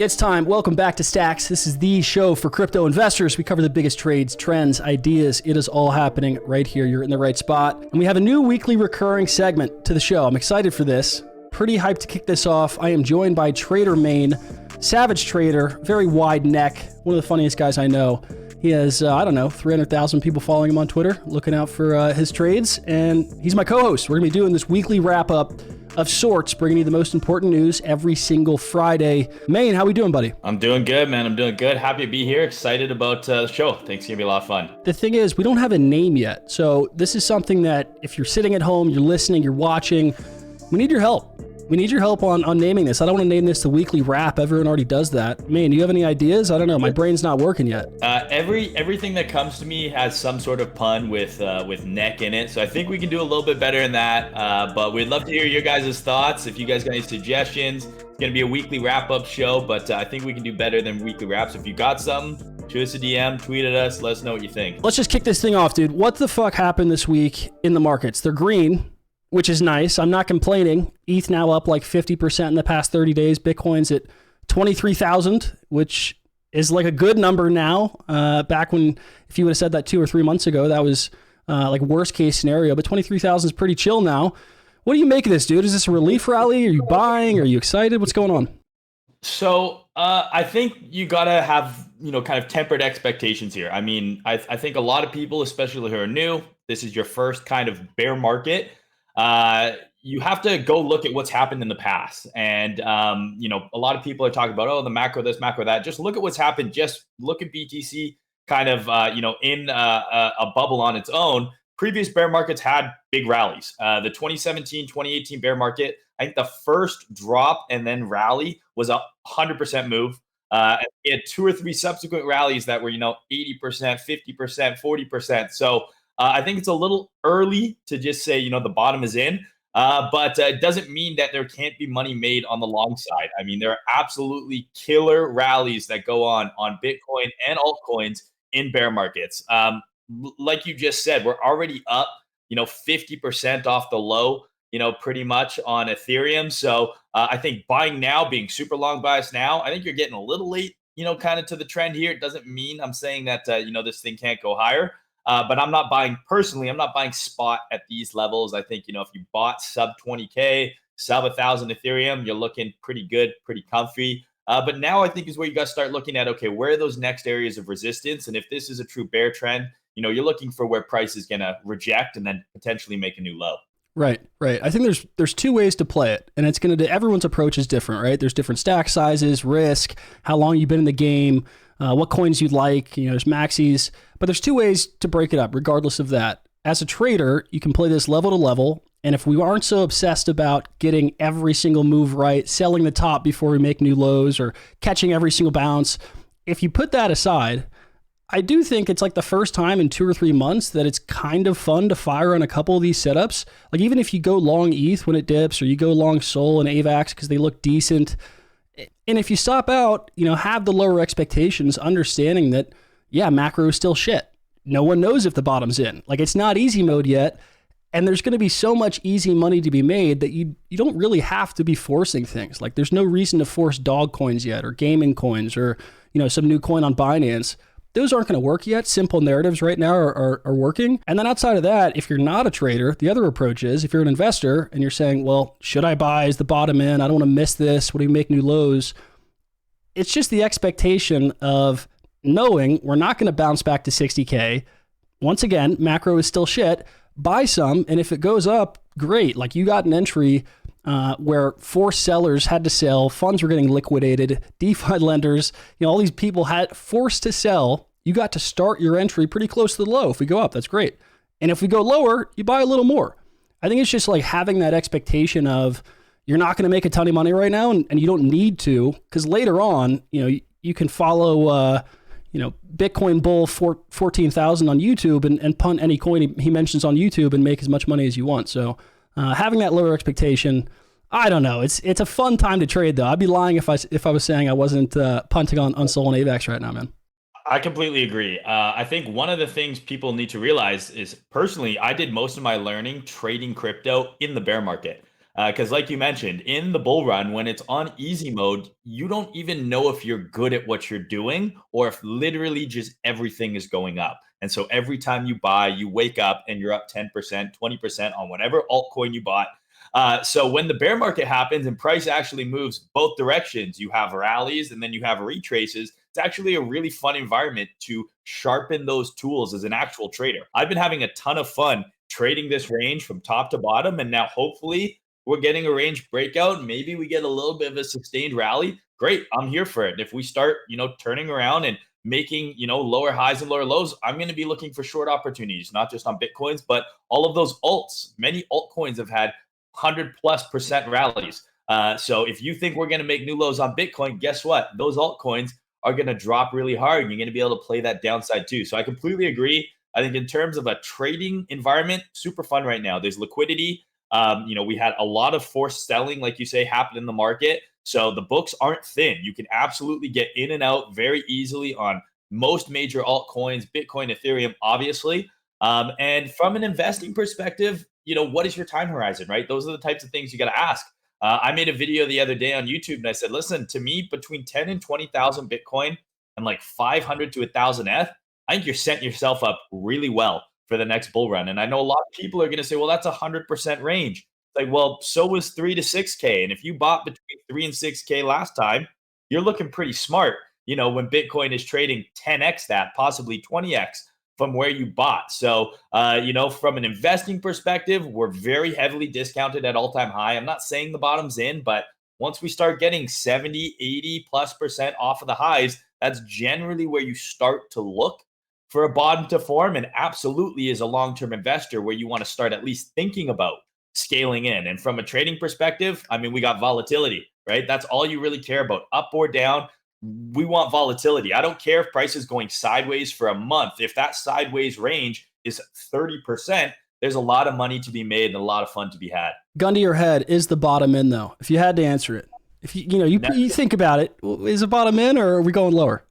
It's time. Welcome back to Stacks. This is the show for crypto investors. We cover the biggest trades, trends, ideas. It is all happening right here. You're in the right spot. And we have a new weekly recurring segment to the show. I'm excited for this. Pretty hyped to kick this off. I am joined by Trader Main, savage trader, very wide neck, one of the funniest guys I know. He has, 300,000 people following him on Twitter, looking out for his trades. And he's my co-host. We're going to be doing this weekly wrap-up of sorts, bringing you the most important news every single Friday. Main, how we doing, buddy? I'm doing good, man. I'm doing good. Happy to be here. Excited about the show. Think it's going to be a lot of fun. The thing is, we don't have a name yet. So this is something that if you're sitting at home, you're listening, you're watching, we need your help. We need your help on naming this. I don't want to name this the weekly wrap. Everyone already does that. Man, do you have any ideas? I don't know. My brain's not working yet. Everything that comes to me has some sort of pun with neck in it. So I think we can do a little bit better in that. But we'd love to hear your guys' thoughts. If you guys got any suggestions, it's going to be a weekly wrap-up show. But I think we can do better than weekly wraps. If you got something, shoot us a DM, tweet at us. Let us know what you think. Let's just kick this thing off, dude. What the fuck happened this week in the markets? They're green, which is nice. I'm not complaining. ETH now up like 50% in the past 30 days. Bitcoin's at 23,000, which is like a good number now. Back when, if you would have said that 2 or 3 months ago, that was like worst case scenario, but 23,000 is pretty chill now. What do you make of this, dude? Is this a relief rally? Are you buying? Are you excited? What's going on? So I think you got to have, kind of tempered expectations here. I mean, I think a lot of people, especially who are new, this is your first kind of bear market. You have to go look at what's happened in the past. And, a lot of people are talking about, the macro, this, macro, that. Just look at what's happened. Just look at BTC kind of, in a bubble on its own. Previous bear markets had big rallies. The 2017, 2018 bear market, I think the first drop and then rally was a 100% move. It had 2 or 3 subsequent rallies that were, 80%, 50%, 40%. So I think it's a little early to just say, the bottom is in. But it doesn't mean that there can't be money made on the long side. I mean, there are absolutely killer rallies that go on Bitcoin and altcoins in bear markets. Like you just said, we're already up, 50% off the low, pretty much on Ethereum. So I think buying now, being super long bias now, I think you're getting a little late, kind of to the trend here. It doesn't mean I'm saying that, this thing can't go higher. But I'm not buying personally. I'm not buying spot at these levels. I think, if you bought sub 20K, sub 1,000 Ethereum, you're looking pretty good, pretty comfy. But now I think is where you got to start looking at, okay, where are those next areas of resistance? And if this is a true bear trend, you're looking for where price is going to reject and then potentially make a new low. Right. I think there's 2 ways to play it, and it's going to, everyone's approach is different, right? There's different stack sizes, risk, how long you've been in the game, what coins you'd like, there's maxis, but there's 2 ways to break it up regardless of that. As a trader, you can play this level to level, and if we aren't so obsessed about getting every single move right, selling the top before we make new lows or catching every single bounce, if you put that aside, I do think it's like the first time in 2 or 3 months that it's kind of fun to fire on a couple of these setups. Like even if you go long ETH when it dips, or you go long SOL and AVAX because they look decent. And if you stop out, have the lower expectations, understanding that, macro is still shit. No one knows if the bottom's in. Like it's not easy mode yet. And there's going to be so much easy money to be made that you don't really have to be forcing things. Like there's no reason to force dog coins yet, or gaming coins, or, some new coin on Binance. Those aren't going to work yet. Simple narratives right now are working. And then outside of that, if you're not a trader, the other approach is if you're an investor and you're saying, well, should I buy? Is the bottom in? I don't want to miss this. What do you make new lows? It's just the expectation of knowing we're not going to bounce back to 60K. Once again, macro is still shit. Buy some. And if it goes up, great. Like you got an entry where forced sellers had to sell, funds were getting liquidated, DeFi lenders, all these people had forced to sell. You got to start your entry pretty close to the low. If we go up, that's great. And if we go lower, you buy a little more. I think it's just like having that expectation of you're not going to make a ton of money right now, and you don't need to, because later on, you can follow, Bitcoin Bull 14,000 on YouTube and punt any coin he mentions on YouTube and make as much money as you want. So having that lower expectation, I don't know. It's a fun time to trade though. I'd be lying if I was saying I wasn't punting on SOL and AVAX right now, man. I completely agree. I think one of the things people need to realize is, personally, I did most of my learning trading crypto in the bear market. Because, like you mentioned, in the bull run, when it's on easy mode, you don't even know if you're good at what you're doing or if literally just everything is going up. And so every time you buy, you wake up and you're up 10%, 20% on whatever altcoin you bought. So when the bear market happens and price actually moves both directions, you have rallies and then you have retraces. It's actually a really fun environment to sharpen those tools as an actual trader. I've been having a ton of fun trading this range from top to bottom, and now hopefully we're getting a range breakout. Maybe we get a little bit of a sustained rally. Great, I'm here for it. If we start, turning around and making, lower highs and lower lows, I'm going to be looking for short opportunities, not just on Bitcoins, but all of those alts. Many altcoins have had 100+% rallies. So if you think we're going to make new lows on Bitcoin, guess what? Those altcoins are going to drop really hard. And you're going to be able to play that downside too. So I completely agree. I think in terms of a trading environment, super fun right now. There's liquidity. We had a lot of forced selling, like you say, happen in the market. So the books aren't thin. You can absolutely get in and out very easily on most major altcoins, Bitcoin, Ethereum, obviously. And from an investing perspective, what is your time horizon, right? Those are the types of things you got to ask. I made a video the other day on YouTube and I said, listen, to me, between 10 and 20,000 Bitcoin and like 500 to 1,000 ETH, I think you're setting yourself up really well for the next bull run. And I know a lot of people are going to say, well, that's 100% range. It's like, well, so was 3 to 6K. And if you bought between 3 and 6K last time, you're looking pretty smart, when Bitcoin is trading 10x that, possibly 20x from where you bought. So, from an investing perspective, we're very heavily discounted at all-time high. I'm not saying the bottom's in, but once we start getting 70, 80+% off of the highs, that's generally where you start to look for a bottom to form, and absolutely is a long-term investor where you want to start at least thinking about scaling in. And from a trading perspective, I mean, we got volatility, right? That's all you really care about, up or down. We want volatility. I don't care if price is going sideways for a month. If that sideways range is 30%, there's a lot of money to be made and a lot of fun to be had. Gun to your head, is the bottom in though? If you had to answer it, if you think about it, is the bottom in or are we going lower?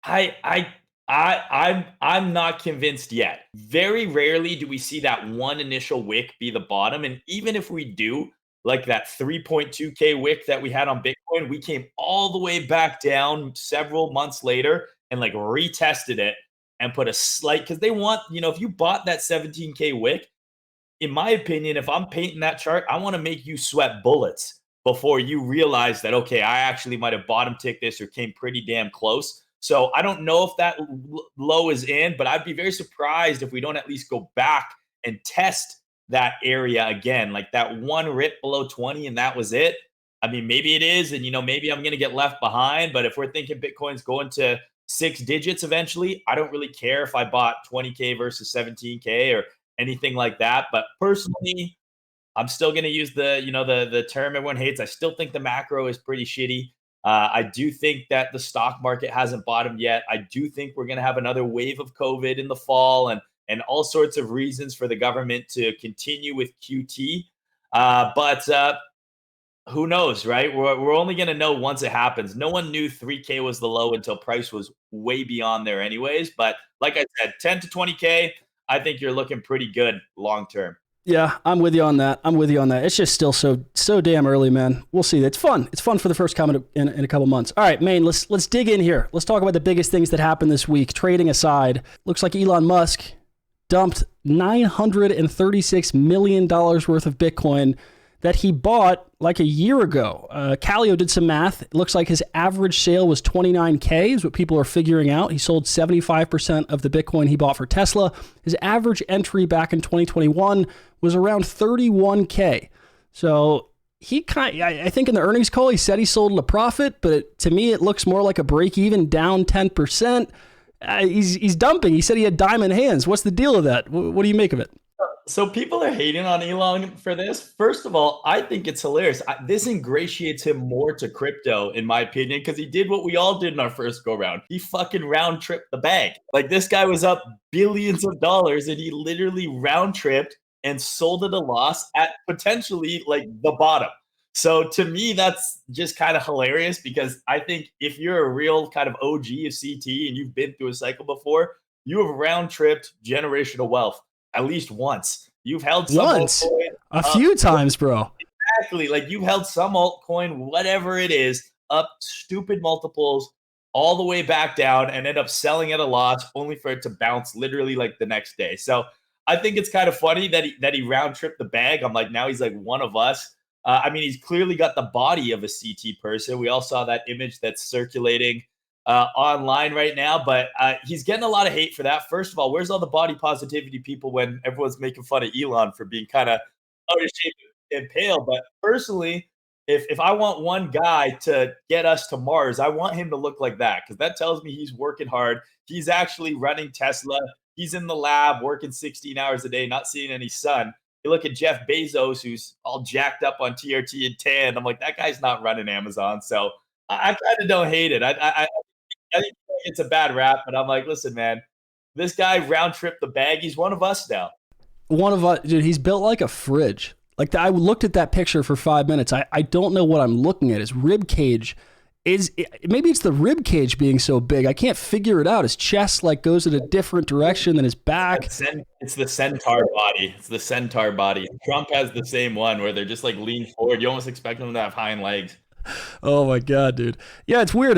I'm not convinced yet. Very rarely do we see that one initial wick be the bottom. And even if we do, like that 3.2K wick that we had on Bitcoin, we came all the way back down several months later and like retested it and put a slight, because they want, if you bought that 17K wick, in my opinion, if I'm painting that chart, I want to make you sweat bullets before you realize that, okay, I actually might have bottom ticked this or came pretty damn close. So I don't know if that low is in, but I'd be very surprised if we don't at least go back and test that area again, like that one rip below 20 and that was it. I mean, maybe it is, and maybe I'm going to get left behind, but if we're thinking Bitcoin's going to 6 digits eventually, I don't really care if I bought 20K versus 17K or anything like that. But personally, I'm still going to use the term everyone hates. I still think the macro is pretty shitty. I do think that the stock market hasn't bottomed yet. I do think we're going to have another wave of COVID in the fall and all sorts of reasons for the government to continue with QT. But who knows, right? We're only going to know once it happens. No one knew 3K was the low until price was way beyond there anyways. But like I said, 10 to 20K, I think you're looking pretty good long term. Yeah, I'm with you on that. It's just still so damn early, man. We'll see. It's fun. It's fun for the first comment in a couple months. All right, Maine, let's dig in here. Let's talk about the biggest things that happened this week. Trading aside, looks like Elon Musk dumped $936 million worth of Bitcoin that he bought like a year ago. Calio did some math. It looks like his average sale was 29K is what people are figuring out. He sold 75% of the Bitcoin he bought for Tesla. His average entry back in 2021 was around 31K. So I think in the earnings call, he said he sold at a profit, but to me, it looks more like a break even, down 10%. He's dumping. He said he had diamond hands. What's the deal with that? What do you make of it? So people are hating on Elon for this. First of all, I think it's hilarious. This ingratiates him more to crypto, in my opinion, because he did what we all did in our first go round. He fucking round tripped the bag. Like, this guy was up billions of dollars and he literally round tripped and sold at a loss at potentially like the bottom. So to me, that's just kind of hilarious, because I think if you're a real kind of OG of CT and you've been through a cycle before, you have round tripped generational wealth at least once. You've held some a few times, bro. exactly. Like you held some altcoin, whatever it is, up stupid multiples all the way back down and end up selling at a loss only for it to bounce literally like the next day. So I think it's kind of funny that he round tripped the bag. I'm like, now he's like one of us. I mean, he's clearly got the body of a CT person. We all saw that image that's circulating online right now, but he's getting a lot of hate for that. First of all, where's all the body positivity people when everyone's making fun of Elon for being kind of out of shape and pale? But personally, if I want one guy to get us to Mars, I want him to look like that because that tells me he's working hard. He's actually running Tesla. He's in the lab working 16 hours a day, not seeing any sun. You look at Jeff Bezos, who's all jacked up on TRT and tan. I'm like, that guy's not running Amazon. So I kind of don't hate it. I think it's a bad rap, but I'm like, listen, man, this guy round tripped the bag. He's one of us now. One of us, dude, he's built like a fridge. Like I looked at that picture for 5 minutes. I don't know what I'm looking at. His rib cage maybe it's the rib cage being so big. I can't figure it out. His chest like goes in a different direction than his back. It's the centaur body. It's the centaur body. Trump has the same one where they're just like lean forward. You almost expect them to have hind legs. Oh my God, dude. Yeah, it's weird.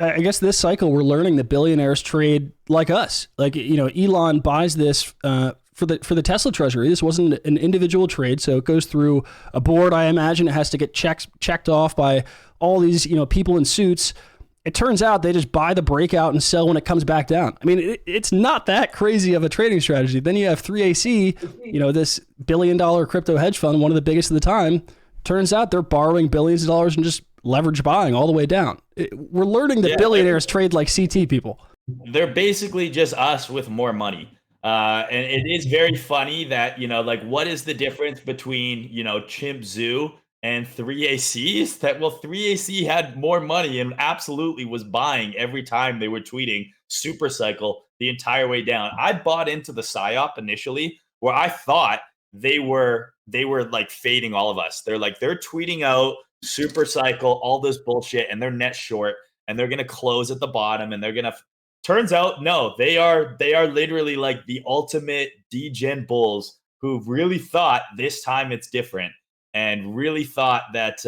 I guess this cycle we're learning that billionaires trade like us. Like, Elon buys this for the Tesla treasury. This wasn't an individual trade, so it goes through a board. I imagine it has to get checked off by all these people in suits. It turns out they just buy the breakout and sell when it comes back down. I mean, it's not that crazy of a trading strategy. Then you have 3AC, this billion-dollar crypto hedge fund, one of the biggest of the time. Turns out they're borrowing billions of dollars and just leverage buying all the way down. We're learning that billionaires trade like CT people. They're basically just us with more money. And it is very funny that, what is the difference between, Chimp Zoo and 3ACs? That, 3AC had more money and absolutely was buying every time they were tweeting super cycle the entire way down. I bought into the PSYOP initially where I thought they were like fading all of us. They're tweeting out super cycle, all this bullshit, and they're net short and they're going to close at the bottom and they're going to turns out, no, they are literally like the ultimate degen bulls who really thought this time it's different and really thought that,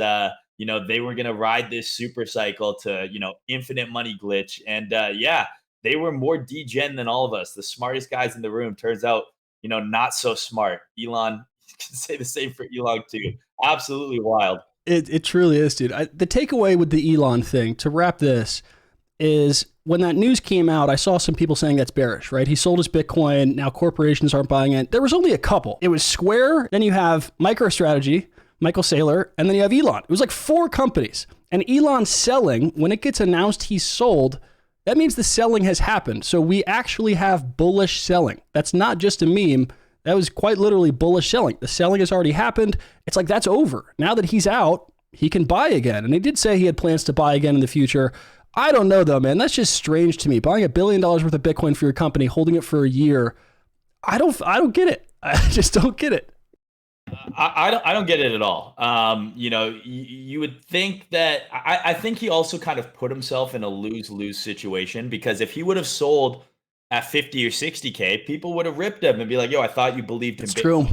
they were going to ride this super cycle to, infinite money glitch. And they were more degen than all of us. The smartest guys in the room, turns out, not so smart. Elon, you can say the same for Elon too. Absolutely wild. It truly is, dude. The takeaway with the Elon thing, to wrap this, is when that news came out, I saw some people saying that's bearish, right? He sold his Bitcoin. Now corporations aren't buying it. There was only a couple. It was Square. Then you have MicroStrategy, Michael Saylor, and then you have Elon. It was like 4 companies. And Elon's selling, when it gets announced he's sold, that means the selling has happened. So we actually have bullish selling. That's not just a meme. That was quite literally bullish selling. The selling has already happened. It's like that's over. Now that he's out, he can buy again. And he did say he had plans to buy again in the future. I don't know though, man. That's just strange to me. Buying $1 billion worth of Bitcoin for your company, holding it for a year. I don't get it. I just don't get it. I don't get it at all. You would think that I think he also kind of put himself in a lose-lose situation because if he would have sold at 50 or 60K, people would have ripped him and be like, yo, I thought you believed in Bitcoin. True.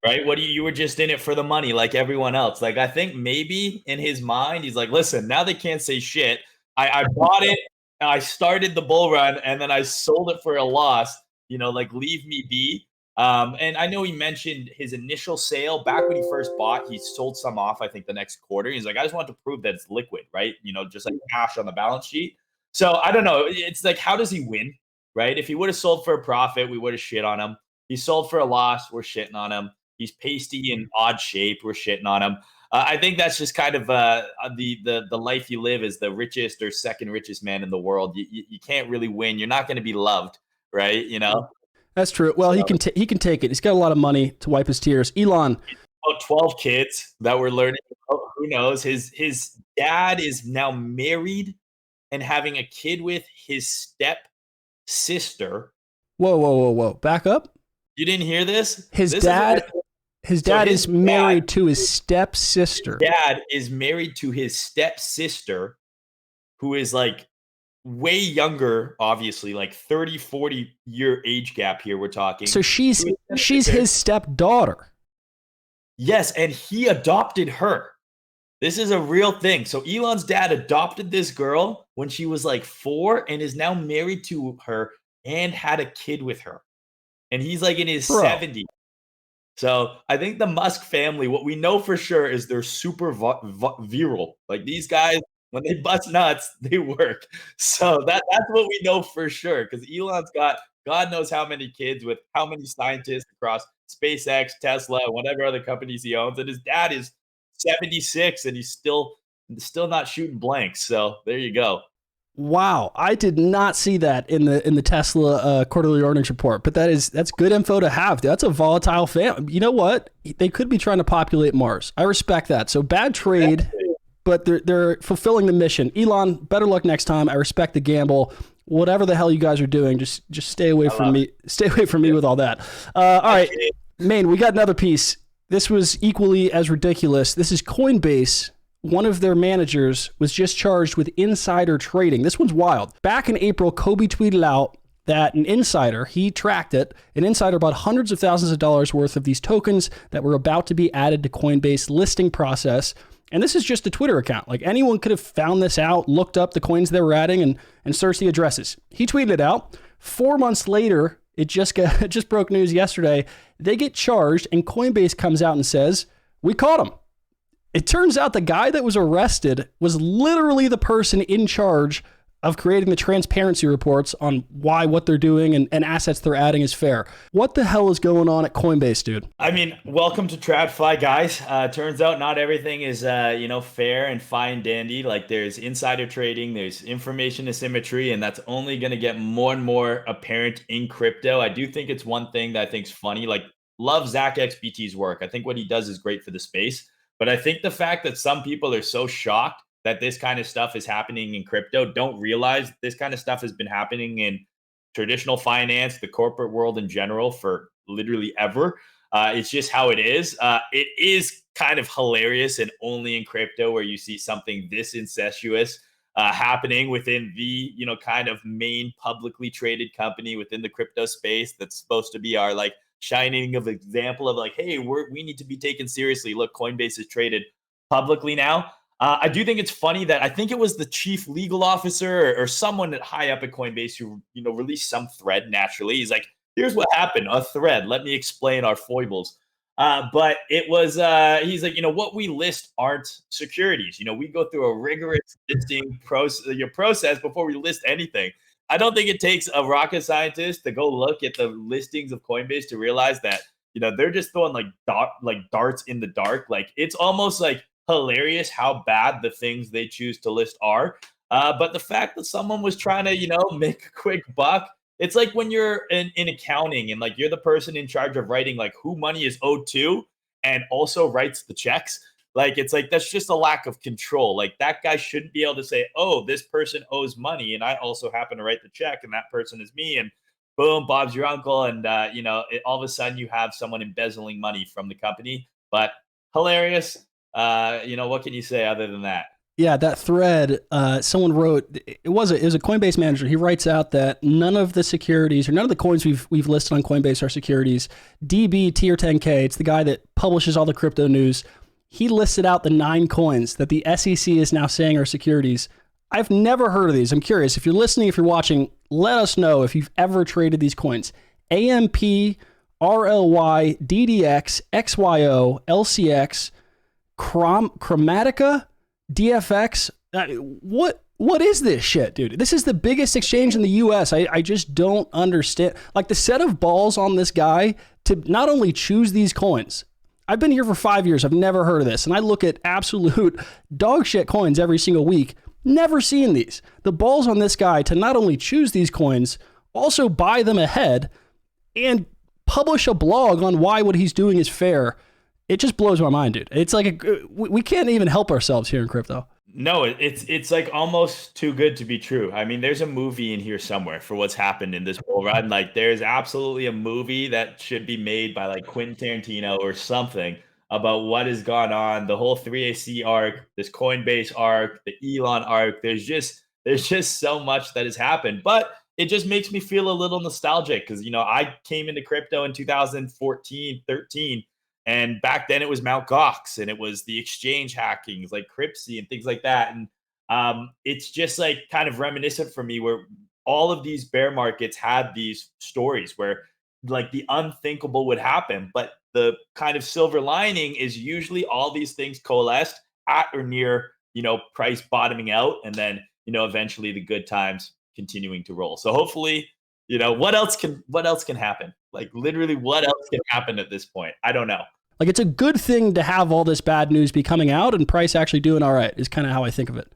Right? You were just in it for the money like everyone else. Like, I think maybe in his mind, he's like, listen, now they can't say shit. I bought it, I started the bull run, and then I sold it for a loss. Leave me be. And I know he mentioned his initial sale back when he first bought. He sold some off, I think, the next quarter. He's like, I just want to prove that it's liquid, right? Just like cash on the balance sheet. So I don't know. It's like, how does he win, right? If he would have sold for a profit, we would have shit on him. He sold for a loss, we're shitting on him. He's pasty in odd shape, we're shitting on him. I think that's just kind of the life you live as the richest or second richest man in the world. You can't really win. You're not going to be loved, right? That's true. Well, he can take it. He's got a lot of money to wipe his tears. Elon, 12 kids that we're learning. Who knows? His dad is now married and having a kid with his step sister. Whoa! Back up. You didn't hear this? His dad is married to his stepsister. Dad is married to his stepsister, who is like way younger, obviously, like 30, 40 year age gap here we're talking. So she's his stepdaughter. Yes, and he adopted her. This is a real thing. So Elon's dad adopted this girl when she was like 4 and is now married to her and had a kid with her. And he's like in his Bro, 70s. So I think the Musk family, what we know for sure is they're super viral. Like these guys, when they bust nuts, they work. So that's what we know for sure. Because Elon's got God knows how many kids with how many scientists across SpaceX, Tesla, whatever other companies he owns, and his dad is 76 and he's still not shooting blanks. So there you go. wow, I did not see that in the Tesla quarterly earnings report. But that's good info to have. That's a volatile fam. You know what? They could be trying to populate Mars. I respect that. So bad trade, but they're fulfilling the mission. Elon, better luck next time. I respect the gamble. Whatever the hell you guys are doing, just stay away from me. Stay away from me with all that. All right, Maine, we got another piece. This was equally as ridiculous. This is Coinbase. One of their managers was just charged with insider trading. This one's wild. Back in April, Kobe tweeted out that an insider, he tracked it, an insider bought hundreds of thousands of dollars worth of these tokens that were about to be added to Coinbase listing process. And this is just a Twitter account. Like anyone could have found this out, looked up the coins they were adding, and searched the addresses. He tweeted it out. 4 months later, it just broke news yesterday. They get charged, and Coinbase comes out and says, "We caught him." It turns out the guy that was arrested was literally the person in charge of creating the transparency reports on why what they're doing and assets they're adding is fair. What the hell is going on at Coinbase, dude? I mean, welcome to TradFi, guys. Turns out not everything is, fair and fine dandy. Like there's insider trading, there's information asymmetry, and that's only going to get more and more apparent in crypto. I do think it's one thing that I think's funny. Like, love Zach XBT's work. I think what he does is great for the space. But I think the fact that some people are so shocked that this kind of stuff is happening in crypto don't realize this kind of stuff has been happening in traditional finance, the corporate world in general for literally ever. It's just how it is. It is kind of hilarious and only in crypto where you see something this incestuous happening within the, kind of main publicly traded company within the crypto space that's supposed to be our like shining of example of like, hey, we need to be taken seriously. Look, Coinbase is traded publicly now. I do think it's funny that I think it was the chief legal officer or someone high up at Coinbase who, released some thread naturally. He's like, here's what happened, a thread. Let me explain our foibles. But it was, he's like, what we list aren't securities. We go through a rigorous listing process before we list anything. I don't think it takes a rocket scientist to go look at the listings of Coinbase to realize that, they're just throwing like darts in the dark. Like it's almost like hilarious how bad the things they choose to list are. But the fact that someone was trying to, make a quick buck, it's like when you're in accounting and like you're the person in charge of writing like who money is owed to and also writes the checks. Like it's like that's just a lack of control. Like that guy shouldn't be able to say, "Oh, this person owes money, and I also happen to write the check, and that person is me." And boom, Bob's your uncle, and all of a sudden you have someone embezzling money from the company. But hilarious. What can you say other than that? Yeah, that thread, someone wrote, it was a Coinbase manager. He writes out that none of the securities or none of the coins we've listed on Coinbase are securities. DB Tier 10K, it's the guy that publishes all the crypto news. He listed out the 9 coins that the SEC is now saying are securities. I've never heard of these. I'm curious. If you're listening, if you're watching, let us know if you've ever traded these coins. AMP, RLY, DDX, XYO, LCX, Chromatica, DFX. What is this shit, dude? This is the biggest exchange in the US. I just don't understand. Like the set of balls on this guy to not only choose these coins. I've been here for 5 years. I've never heard of this. And I look at absolute dog shit coins every single week. Never seen these. The balls on this guy to not only choose these coins, also buy them ahead and publish a blog on why what he's doing is fair. It just blows my mind, dude. It's like we can't even help ourselves here in crypto. No, it's like almost too good to be true. I mean, there's a movie in here somewhere for what's happened in this bull run. Like, there's absolutely a movie that should be made by like Quentin Tarantino or something about what has gone on. The whole 3AC arc, this Coinbase arc, the Elon arc. There's just so much that has happened, but it just makes me feel a little nostalgic because I came into crypto in 2014, 13. And back then it was Mt. Gox and it was the exchange hackings like Cryptsy and things like that. And it's just like kind of reminiscent for me where all of these bear markets had these stories where like the unthinkable would happen. But the kind of silver lining is usually all these things coalesced at or near, price bottoming out. And then, eventually the good times continuing to roll. So hopefully, what else can happen? Like literally what else can happen at this point? I don't know. Like it's a good thing to have all this bad news be coming out and price actually doing all right is kind of how I think of it.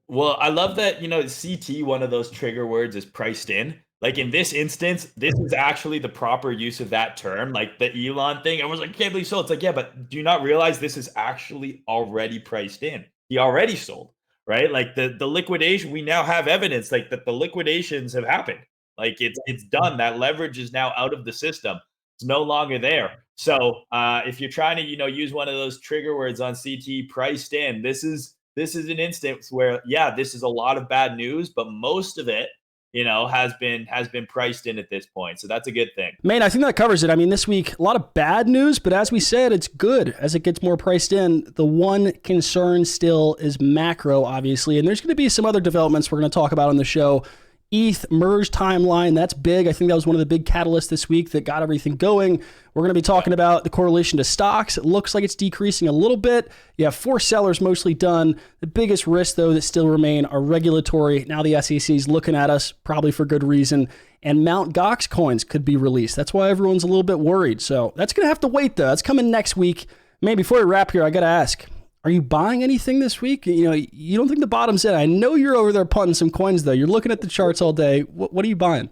Well, I love that, CT, one of those trigger words is priced in. Like in this instance, this is actually the proper use of that term. Like the Elon thing, I was like, can't believe sold. It's like, yeah, but do you not realize this is actually already priced in? He already sold, right? Like the liquidation, we now have evidence like that the liquidations have happened. Like it's done. That leverage is now out of the system. It's no longer there. So if you're trying to, use one of those trigger words on CT priced in, this is an instance where, yeah, this is a lot of bad news, but most of it, has been priced in at this point. So that's a good thing. Man, I think that covers it. I mean, this week, a lot of bad news, but as we said, it's good as it gets more priced in. The one concern still is macro, obviously, and there's going to be some other developments we're going to talk about on the show. ETH merge timeline, that's big. I think that was one of the big catalysts this week that got everything going. We're going to be talking about the correlation to stocks. It looks like it's decreasing a little bit. You have 4 sellers mostly done. The biggest risks, though, that still remain are regulatory. Now the SEC is looking at us, probably for good reason. And Mt. Gox coins could be released. That's why everyone's a little bit worried. So that's going to have to wait, though. That's coming next week. Man, before we wrap here, I got to ask, are you buying anything this week? You don't think the bottom's in. I know you're over there punting some coins, though. You're looking at the charts all day. What are you buying?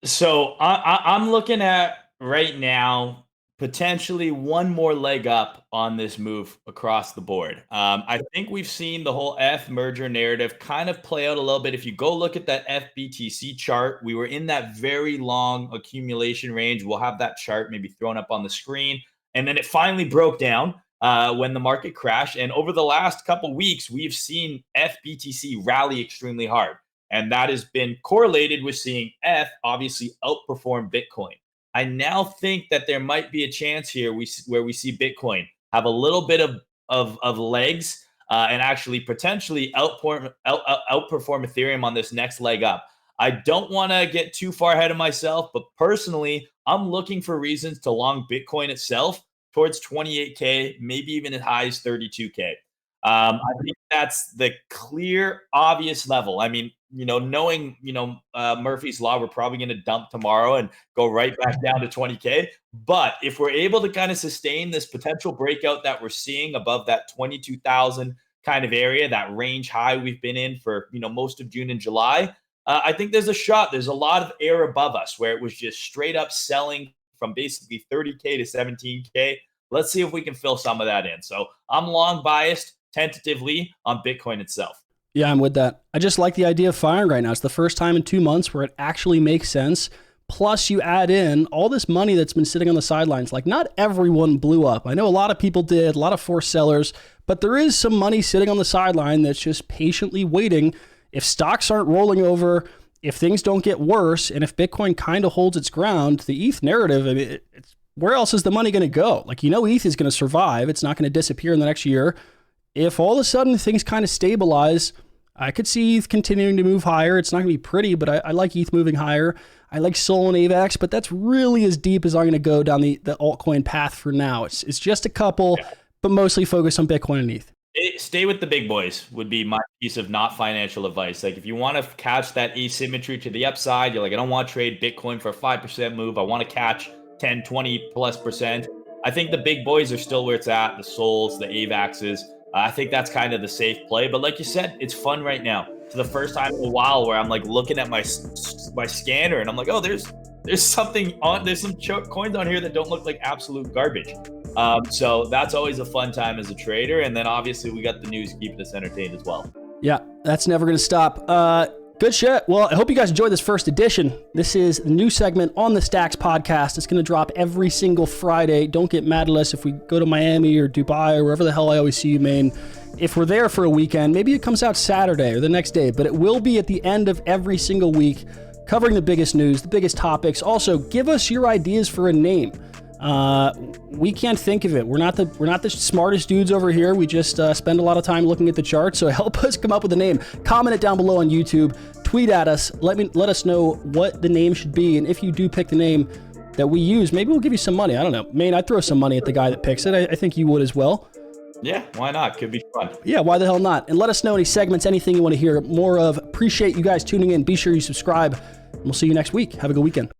So I'm looking at right now potentially one more leg up on this move across the board. I think we've seen the whole ETH merger narrative kind of play out a little bit. If you go look at that FBTC chart, we were in that very long accumulation range. We'll have that chart maybe thrown up on the screen. And then it finally broke down when the market crashed. And over the last couple weeks, we've seen FBTC rally extremely hard. And that has been correlated with seeing ETH obviously outperform Bitcoin. I now think that there might be a chance here where we see Bitcoin have a little bit of legs and actually potentially outperform Ethereum on this next leg up. I don't want to get too far ahead of myself, but personally, I'm looking for reasons to long Bitcoin itself towards 28K, maybe even as high as 32K. I think that's the clear, obvious level. I mean, knowing, Murphy's Law, we're probably going to dump tomorrow and go right back down to 20K. But if we're able to kind of sustain this potential breakout that we're seeing above that 22,000 kind of area, that range high we've been in for, most of June and July, I think there's a shot. There's a lot of air above us where it was just straight up selling from basically 30K to 17K. Let's see if we can fill some of that in. So I'm long biased tentatively on Bitcoin itself. Yeah, I'm with that. I just like the idea of firing right now. It's the first time in 2 months where it actually makes sense. Plus, you add in all this money that's been sitting on the sidelines. Like, not everyone blew up. I know a lot of people did, a lot of forced sellers, but there is some money sitting on the sideline that's just patiently waiting. If stocks aren't rolling over, if things don't get worse, and if Bitcoin kind of holds its ground, the ETH narrative, I mean, where else is the money going to go? Like, ETH is going to survive. It's not going to disappear in the next year. If all of a sudden things kind of stabilize, I could see ETH continuing to move higher. It's not going to be pretty, but I like ETH moving higher. I like Sol and AVAX, but that's really as deep as I'm going to go down the altcoin path for now. It's just a couple, but mostly focused on Bitcoin and ETH. Stay with the big boys would be my piece of not financial advice. Like if you want to catch that asymmetry to the upside, you're like, I don't want to trade Bitcoin for a 5% move. I want to catch 10, 20+%. I think the big boys are still where it's at, the Sols, the AVAXs. I think that's kind of the safe play. But like you said, it's fun right now. It's the first time in a while where I'm like looking at my scanner and I'm like, oh, there's something on, there's some coins on here that don't look like absolute garbage. So that's always a fun time as a trader. And then obviously we got the news keeping us entertained as well. Yeah, that's never going to stop. Good shit. Well, I hope you guys enjoyed this first edition. This is the new segment on the Stacks podcast. It's going to drop every single Friday. Don't get mad at us if we go to Miami or Dubai or wherever the hell I always see you, Maine. If we're there for a weekend, maybe it comes out Saturday or the next day, but it will be at the end of every single week, covering the biggest news, the biggest topics. Also, give us your ideas for a name. We can't think of it. We're not the smartest dudes over here. We just spend a lot of time looking at the charts. So help us come up with a name. Comment it down below on YouTube. Tweet at us. Let us know what the name should be. And if you do pick the name that we use, maybe we'll give you some money. I don't know. Maine, I'd throw some money at the guy that picks it. I think you would as well. Yeah, why not? Could be fun. Yeah, why the hell not? And let us know any segments, anything you want to hear more of. Appreciate you guys tuning in. Be sure you subscribe. And we'll see you next week. Have a good weekend.